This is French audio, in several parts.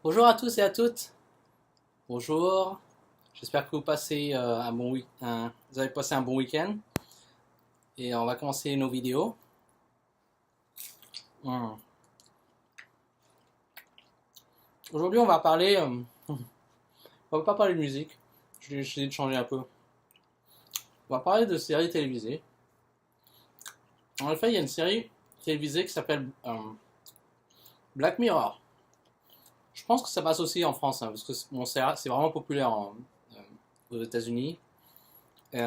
Bonjour à tous et à toutes. Bonjour. J'espère que vous passez vous avez passé un bon week-end. Et on va commencer nos vidéos. Hmm. Aujourd'hui, on va parler. On va pas parler de musique. Je vais essayer de changer un peu. On va parler de séries télévisées. En effet, il y a une série télévisée qui s'appelle Black Mirror. Je pense que ça passe aussi en France, hein, parce que bon, c'est vraiment populaire aux États-Unis. Et,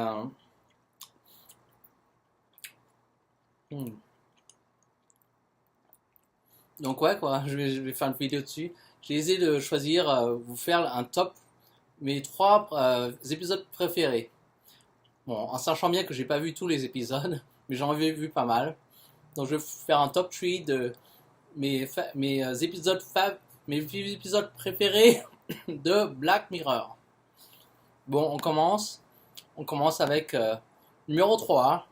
hmm. Donc ouais quoi, je vais faire une vidéo dessus. J'ai essayé de choisir, vous faire un top mes trois épisodes préférés. Bon, en sachant bien que j'ai pas vu tous les épisodes, mais j'en ai vu pas mal. Donc je vais faire un top 3 de mes épisodes préférés de Black Mirror. Bon, on commence. On commence avec numéro 3.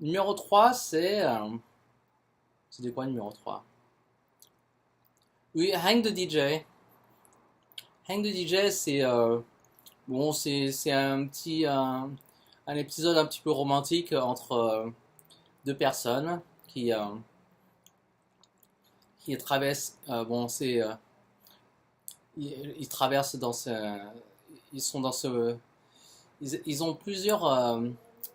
Numéro 3, c'était quoi numéro 3? Oui, Hang the DJ. Hang the DJ, bon, c'est un épisode un petit peu romantique entre deux personnes qui traversent. Bon, ils traversent ils sont dans ce, ils ont plusieurs.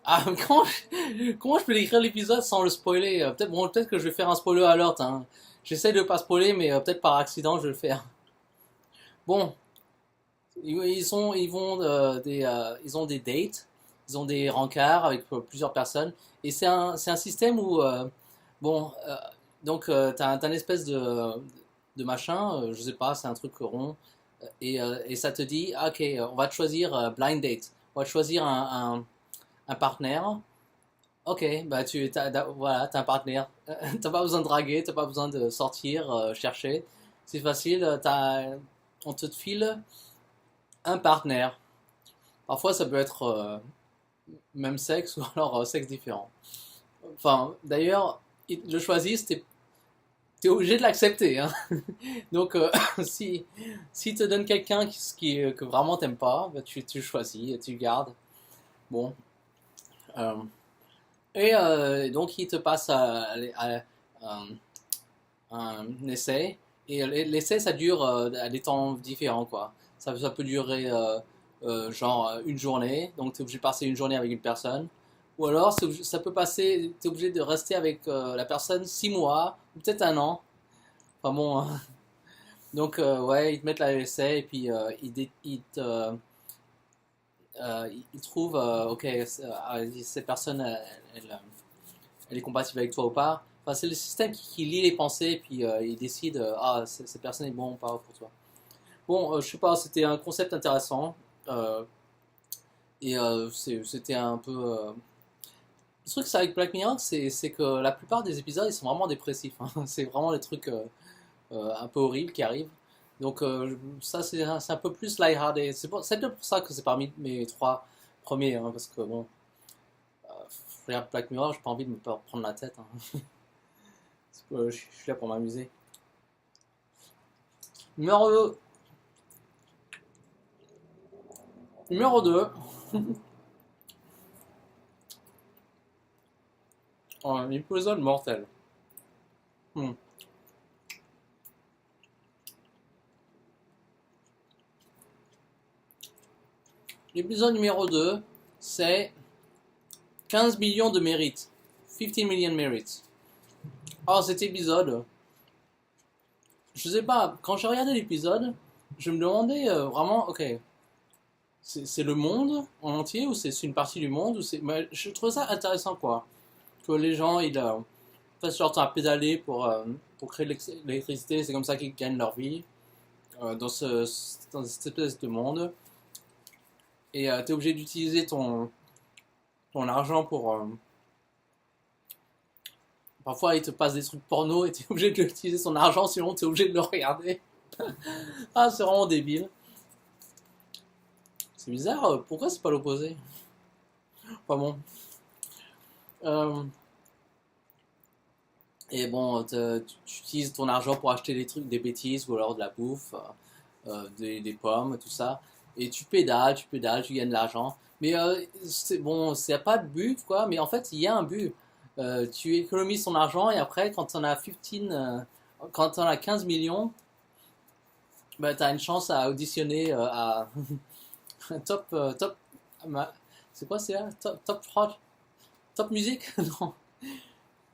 Ah, comment je peux décrire l'épisode sans le spoiler? Peut-être que je vais faire un spoiler alert, hein. J'essaie de pas spoiler, mais peut-être par accident je vais le faire. Bon, ils ont des dates, ils ont des rencarts avec plusieurs personnes, et c'est un système où, bon, t'as une espèce de machin, je sais pas, c'est un truc rond, et ça te dit, ah, ok, on va te choisir blind date, on va te choisir un partenaire. Ok, bah voilà, t'as un partenaire. T'as pas besoin de draguer, t'as pas besoin de sortir, chercher. C'est facile, on te file un partenaire. Parfois, ça peut être même sexe ou alors sexe différent. Enfin, d'ailleurs, ils le choisissent, t'es obligé de l'accepter, hein. Donc, si te donne quelqu'un que vraiment t'aimes pas, bah, tu choisis et tu gardes. Bon. Euh, donc, il te passe un essai. Et l'essai, ça dure à des temps différents, quoi. Ça peut durer genre une journée, donc tu es obligé de passer une journée avec une personne. Ou alors, ça peut passer, tu es obligé de rester avec la personne 6 mois, ou peut-être un an. Enfin bon, hein. Donc ouais, ils te mettent l'essai et puis ils trouvent, ok, cette personne, elle est compatible avec toi ou pas. Enfin, c'est le système qui lit les pensées et puis il décide, ah, cette personne est bon ou pas pour toi. Bon, je sais pas, c'était un concept intéressant. Euh, C'était un peu. Le truc, c'est avec Black Mirror, c'est que la plupart des épisodes, ils sont vraiment dépressifs, hein. C'est vraiment des trucs un peu horribles qui arrivent. Donc, ça, c'est un peu plus lighthearted. C'est peut-être pour ça que c'est parmi mes trois premiers, hein, parce que bon, je regarde Black Mirror, j'ai pas envie de me prendre la tête, hein. Je suis là pour m'amuser. Numéro 2. Numéro 2. Un épisode mortel. Hmm. L'épisode numéro 2, c'est 15 millions de mérites. 15 million merits. Alors cet épisode, je sais pas, quand j'ai regardé l'épisode, je me demandais vraiment, ok, c'est le monde en entier ou c'est une partie du monde ou mais je trouve ça intéressant quoi. Que les gens, ils fassent leur temps à pédaler pour créer de l'électricité, c'est comme ça qu'ils gagnent leur vie dans cette espèce de monde. Et tu es obligé d'utiliser ton argent pour, parfois, il te passe des trucs porno et tu es obligé d'utiliser son argent, sinon tu es obligé de le regarder. Ah, c'est vraiment débile. C'est bizarre, pourquoi c'est pas l'opposé? Enfin bon. Euh, Et bon, tu utilises ton argent pour acheter des trucs, des bêtises ou alors de la bouffe, des pommes, tout ça. Et tu pédales, tu gagnes de l'argent. Mais c'est bon, c'est pas de but, quoi. Mais en fait, il y a un but. Tu économises ton argent et après, quand tu en as 15, quand tu en as 15 millions, bah, tu as une chance à auditionner à top, c'est quoi c'est là? Top musique? Non.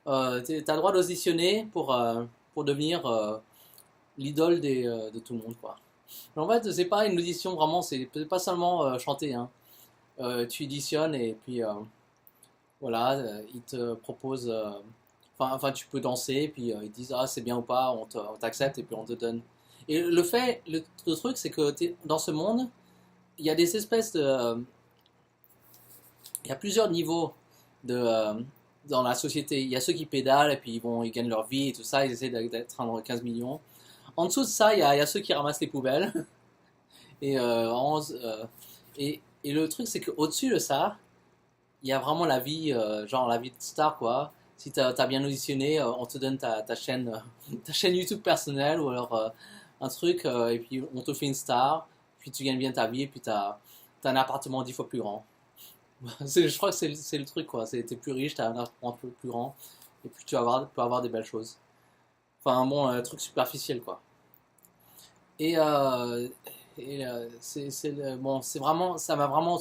T'as le droit d'auditionner pour devenir l'idole de tout le monde, quoi. Mais en fait, c'est pas une audition vraiment, c'est pas seulement chanter, hein. Tu auditionnes et puis voilà, ils te proposent. Enfin, tu peux danser, et puis ils disent ah c'est bien ou pas, on t'accepte et puis on te donne. Et le truc, c'est que dans ce monde, il y a des espèces de, il y a plusieurs niveaux de, dans la société. Il y a ceux qui pédalent et puis ils gagnent leur vie et tout ça, ils essaient d'atteindre 15 millions. En dessous de ça, il y a ceux qui ramassent les poubelles. Et, et le truc, c'est qu'au-dessus de ça, il y a vraiment la vie, genre la vie de star, quoi. Si t'as bien auditionné, on te donne ta chaîne YouTube personnelle ou alors un truc, et puis on te fait une star, puis tu gagnes bien ta vie, et puis t'as un appartement 10 fois plus grand. Je crois que c'est le truc, quoi. T'es plus riche, t'as un appartement plus grand, et puis peux avoir des belles choses. Enfin, bon, un truc superficiel, quoi. Et, bon, ça m'a vraiment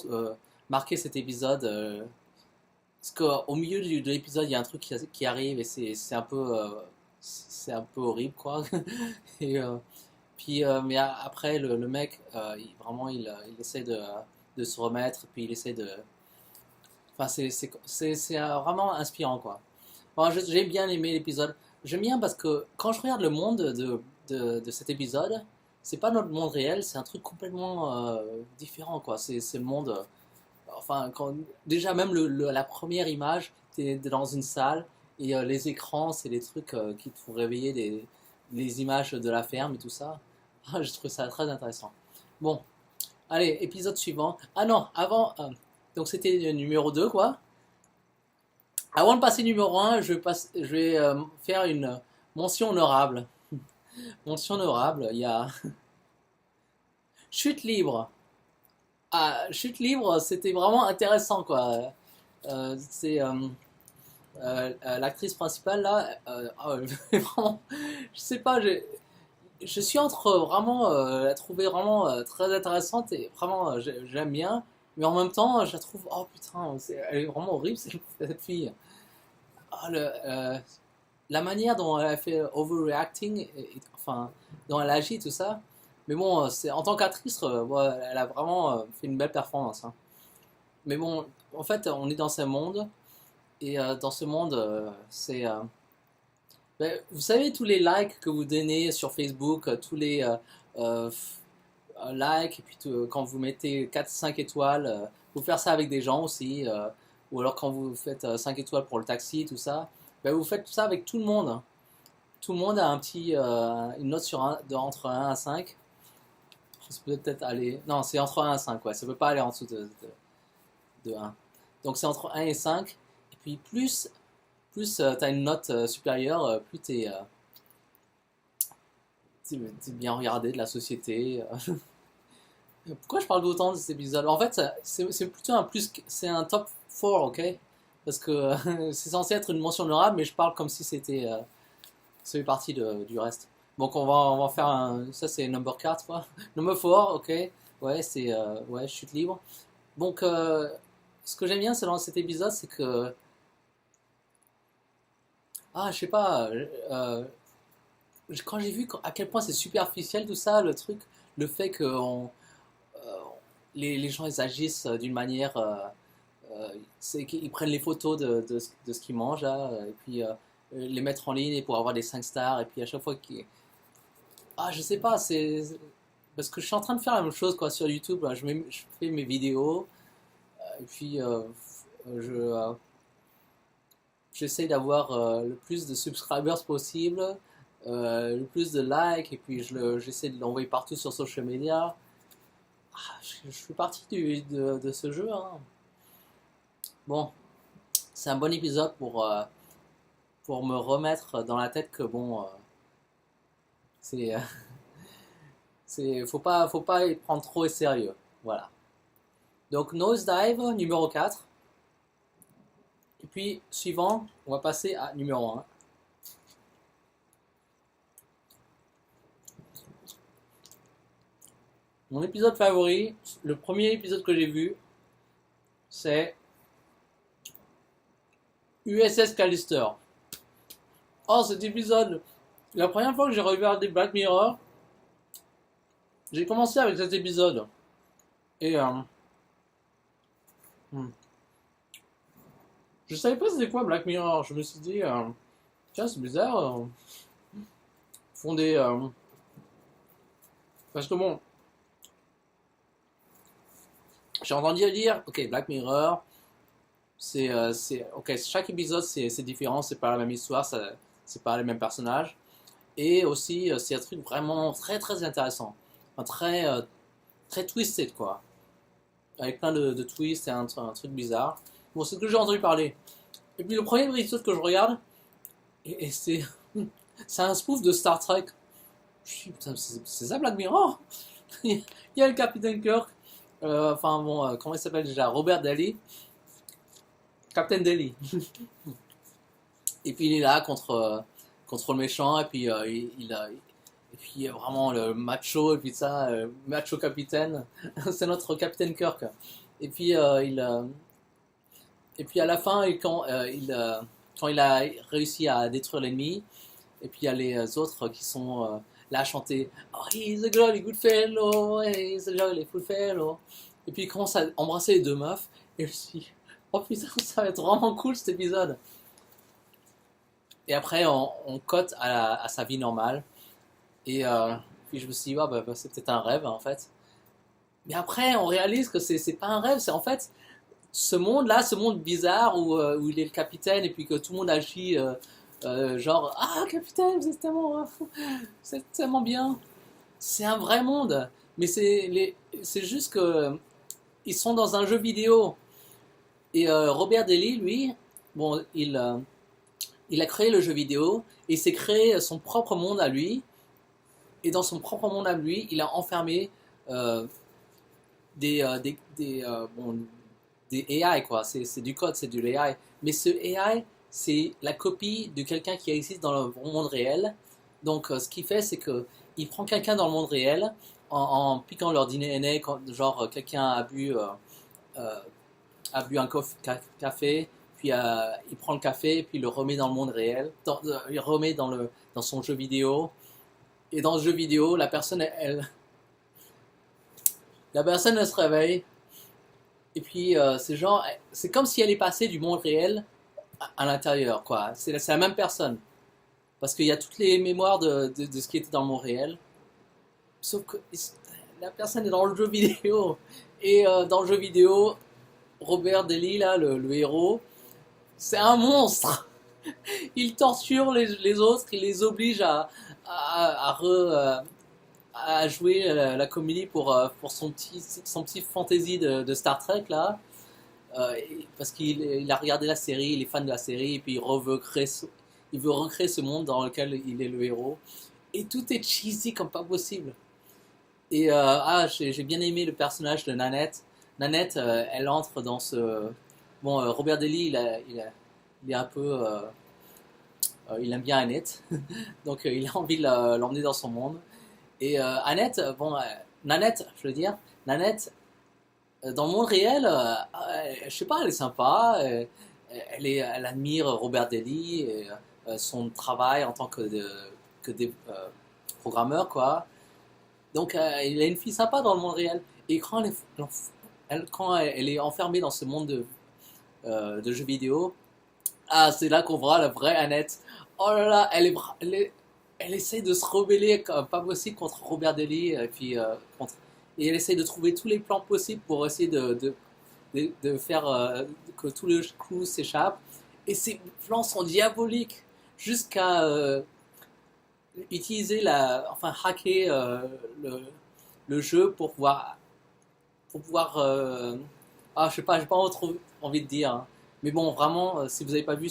marqué cet épisode. Parce qu'au milieu de l'épisode, il y a un truc qui arrive et c'est un peu horrible, quoi. Et, puis, mais après, le mec, vraiment, il essaie de se remettre, puis il essaie de. Enfin, c'est vraiment inspirant, quoi. Bon, j'ai bien aimé l'épisode. J'aime bien parce que quand je regarde le monde de cet épisode, c'est pas notre monde réel, c'est un truc complètement différent, quoi. C'est le monde. Enfin, déjà, même la première image, t'es dans une salle et les écrans, c'est des trucs qui te font réveiller les images de la ferme et tout ça. Ah, je trouve ça très intéressant. Bon, allez, épisode suivant. Ah non, avant. Donc, c'était le numéro 2 quoi. Avant de passer numéro un, je vais faire une mention honorable. Mention honorable, il y a Chute libre. Ah, Chute libre, c'était vraiment intéressant, quoi. C'est l'actrice principale, là. Vraiment, je sais pas, je suis entre vraiment la trouver vraiment très intéressante et vraiment j'aime bien. Mais en même temps, je la trouve, oh putain, elle est vraiment horrible, cette fille. Ah, la manière dont elle a fait overreacting, enfin, dont elle agit, tout ça. Mais bon, en tant qu'actrice, ouais, elle a vraiment fait une belle performance, hein. Mais bon, en fait, on est dans ce monde, et dans ce monde, ben, vous savez, tous les likes que vous donnez sur Facebook, tous les euh, likes, et puis quand vous mettez 4 5 étoiles, vous faire ça avec des gens aussi, ou alors quand vous faites 5 étoiles pour le taxi, tout ça, ben, vous faites ça avec tout le monde. Tout le monde a une note entre 1 à 5. Ça peut peut-être aller. Non, c'est entre 1 à 5, ouais. Ça peut pas aller en dessous de 1. Donc c'est entre 1 et 5. Et puis plus tu as une note supérieure, plus t'es bien regardé de la société. Pourquoi je parle d'autant de cet épisode? En fait, c'est plutôt c'est un top 4, ok? Parce que c'est censé être une mention honorable, mais je parle comme si ça fait partie du reste. Donc on va faire ça c'est number 4 quoi. Number 4, ok. Ouais, c'est ouais, chute libre. Donc ce que j'aime bien c'est dans cet épisode, c'est que je sais pas, quand j'ai vu à quel point c'est superficiel tout ça, le truc, le fait que euh, les gens ils agissent d'une manière, c'est qu'ils prennent les photos de ce qu'ils mangent là, et puis les mettre en ligne et pour avoir des 5 stars, et puis à chaque fois qu'ils. Ah, je sais pas, c'est. Parce que je suis en train de faire la même chose quoi sur YouTube, là. Je fais mes vidéos, et puis j'essaie d'avoir le plus de subscribers possible, le plus de likes, et puis j'essaie de l'envoyer partout sur social media. Je fais partie de ce jeu, hein. Bon, c'est un bon épisode pour me remettre dans la tête que bon, c'est, faut pas y prendre trop au sérieux. Voilà. Donc Nosedive numéro 4. Et puis suivant, on va passer à numéro 1. Mon épisode favori, le premier épisode que j'ai vu, c'est USS Callister. Oh, cet épisode, la première fois que j'ai regardé Black Mirror, j'ai commencé avec cet épisode. Et hmm, je savais pas c'était quoi Black Mirror. Je me suis dit, tiens, c'est bizarre. Font des. Parce que bon, j'ai entendu dire, ok, Black Mirror, ok, chaque épisode c'est différent, c'est pas la même histoire, c'est pas les mêmes personnages. Et aussi, c'est un truc vraiment très très intéressant. Un très twisted quoi. Avec plein de twists et un truc bizarre. Bon, c'est ce que j'ai entendu parler. Et puis le premier épisode que je regarde, et c'est c'est un spoof de Star Trek. Je suis putain, c'est ça Black Mirror. Il y a le Capitaine Kirk, enfin bon, comment il s'appelle déjà, Robert Daly, Captain Daly. Et puis il est là contre le méchant, et puis et puis vraiment le macho, et puis ça, macho capitaine, c'est notre Capitaine Kirk. Et puis et puis à la fin, quand il a réussi à détruire l'ennemi, et puis il y a les autres qui sont là à chanter Oh, he's a jolly good fellow, he's a jolly good fellow. Et puis il commence à embrasser les deux meufs, et je me suis dit, oh putain, ça va être vraiment cool cet épisode. Et après, on cote à sa vie normale. Et puis je me suis dit, ah, bah, c'est peut-être un rêve en fait. Mais après, on réalise que c'est pas un rêve, c'est en fait ce monde-là, ce monde bizarre où il est le capitaine et puis que tout le monde agit genre ah capitaine, vous êtes tellement bien. C'est un vrai monde, mais c'est juste que ils sont dans un jeu vidéo. Et Robert Daly, lui, bon, il a créé le jeu vidéo et il s'est créé son propre monde à lui. Et dans son propre monde à lui, il a enfermé euh, bon, des AI, quoi. C'est du code, c'est du AI. Mais ce AI, c'est la copie de quelqu'un qui existe dans le monde réel. Donc, ce qu'il fait, c'est que il prend quelqu'un dans le monde réel en piquant leur DNA, genre quelqu'un euh, a bu un café, puis il prend le café, puis il le remet dans le monde réel, il remet dans son jeu vidéo. Et dans ce jeu vidéo, la personne elle se réveille, et puis c'est comme si elle est passée du monde réel à l'intérieur, quoi. C'est la même personne. Parce qu'il y a toutes les mémoires de ce qui était dans le monde réel. Sauf que la personne est dans le jeu vidéo. Et dans le jeu vidéo, Robert Daly, là, le héros, c'est un monstre. Il torture les autres, il les oblige à jouer la comédie pour son petit fantasy de Star Trek là. Parce qu'il a regardé la série, il est fan de la série, et puis il veut recréer ce monde dans lequel il est le héros. Et tout est cheesy comme pas possible. Et j'ai bien aimé le personnage de Nanette. Nanette, elle entre dans ce... Bon, Robert Daly, il est un peu... il aime bien Annette, donc il a envie de l'emmener dans son monde. Et Annette, bon, Nanette, je veux dire, Nanette, dans le monde réel, je sais pas, elle est sympa, elle admire Robert Daly et son travail en tant que programmeur, quoi. Donc, il a une fille sympa dans le monde réel. Et quand elle est enfermée dans ce monde de jeux vidéo, ah, c'est là qu'on verra la vraie Annette. Oh là là, elle essaie de se rebeller comme pas possible contre Robert Daly, et elle essaie de trouver tous les plans possibles pour essayer de faire que tout le crew s'échappe. Et ces plans sont diaboliques jusqu'à utiliser enfin hacker le jeu pour pouvoir ah je sais pas, j'ai pas trop envie de dire, hein. Mais bon vraiment si vous avez pas vu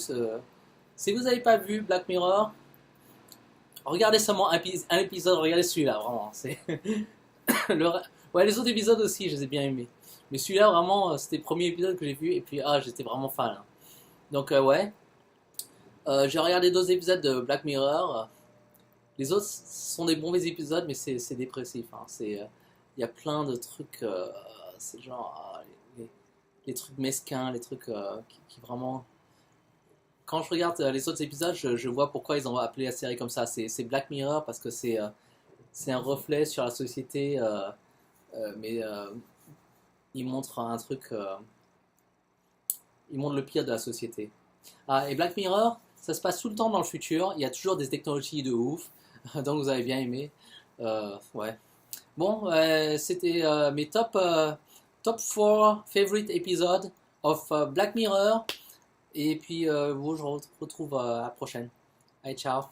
Si vous n'avez pas vu Black Mirror, regardez seulement un épisode, regardez celui-là, vraiment. Le... Ouais, les autres épisodes aussi, je les ai bien aimés. Mais celui-là, vraiment, c'était le premier épisode que j'ai vu, et puis, j'étais vraiment fan, hein. Donc, ouais. J'ai regardé d'autres épisodes de Black Mirror. Les autres sont des bons épisodes, mais c'est dépressif, hein. Il y a plein de trucs, c'est genre, les trucs mesquins, les trucs qui vraiment... Quand je regarde les autres épisodes, je vois pourquoi ils ont appelé la série comme ça. C'est Black Mirror parce que c'est un reflet sur la société, mais il montre un truc, il montre le pire de la société. Ah, et Black Mirror, ça se passe tout le temps dans le futur. Il y a toujours des technologies de ouf, donc vous avez bien aimé. Ouais. Bon, c'était mes top 4 favorite episodes of Black Mirror. Et puis, vous, je vous retrouve à la prochaine. Allez, ciao.